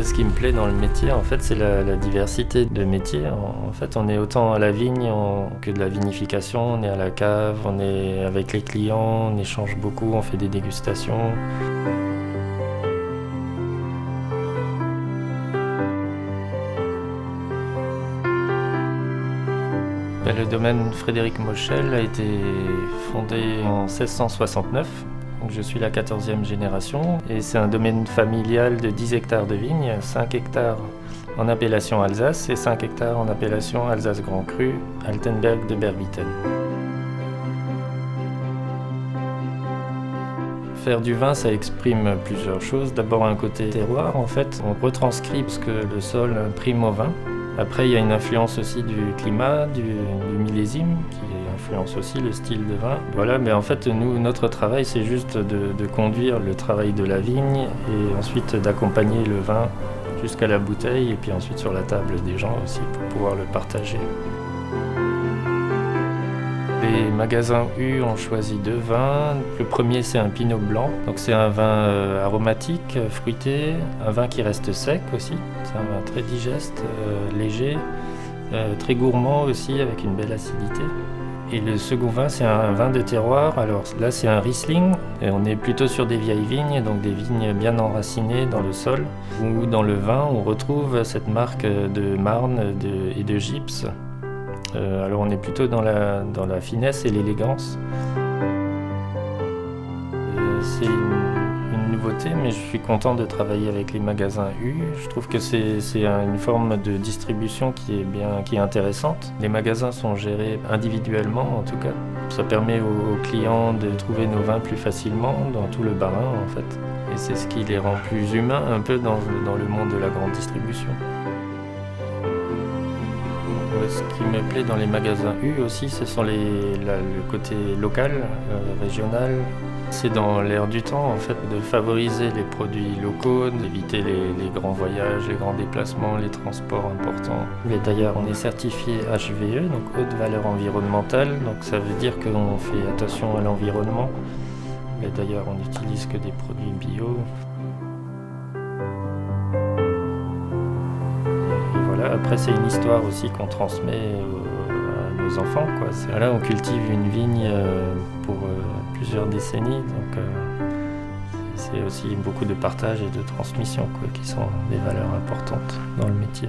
Ce qui me plaît dans le métier, en fait, c'est la diversité de métiers. En fait, on est autant à la vigne que de la vinification, on est à la cave, on est avec les clients, on échange beaucoup, on fait des dégustations. Le domaine Frédéric Moschel a été fondé en 1669. Donc je suis la 14e génération et c'est un domaine familial de 10 hectares de vignes, 5 hectares en appellation Alsace et 5 hectares en appellation Alsace Grand Cru, Altenberg de Berbieten. Faire du vin, ça exprime plusieurs choses. D'abord un côté terroir, en fait, on retranscrit ce que le sol imprime au vin. Après, il y a une influence aussi du climat, du millésime, qui influence aussi le style de vin. Voilà, mais en fait, nous, notre travail, c'est juste de conduire le travail de la vigne et ensuite d'accompagner le vin jusqu'à la bouteille et puis ensuite sur la table des gens aussi pour pouvoir le partager. Les magasins U ont choisi 2 vins. Le premier, c'est un Pinot Blanc. Donc c'est un vin aromatique, fruité, un vin qui reste sec aussi. C'est un vin très digeste, léger, très gourmand aussi avec une belle acidité. Et le second vin, c'est un vin de terroir. Alors là, c'est un Riesling. Et on est plutôt sur des vieilles vignes, donc des vignes bien enracinées dans le sol. Où dans le vin, on retrouve cette marque de marne et de gypse. Alors on est plutôt dans la finesse et l'élégance. C'est une nouveauté, mais je suis content de travailler avec les magasins U. Je trouve que c'est une forme de distribution qui est intéressante. Les magasins sont gérés individuellement en tout cas. Ça permet aux clients de trouver nos vins plus facilement dans tout le Bas-Rhin en fait. Et c'est ce qui les rend plus humains un peu dans le monde de la grande distribution. Ce qui me plaît dans les magasins U aussi, ce sont le côté local, régional. C'est dans l'air du temps en fait de favoriser les produits locaux, d'éviter les grands voyages, les grands déplacements, les transports importants. Mais d'ailleurs, on est certifié HVE, donc haute valeur environnementale, donc ça veut dire qu'on fait attention à l'environnement. Mais d'ailleurs, on n'utilise que des produits bio. Après, c'est une histoire aussi qu'on transmet à nos enfants, quoi. Là, on cultive une vigne pour plusieurs décennies, donc c'est aussi beaucoup de partage et de transmission, quoi, qui sont des valeurs importantes dans le métier.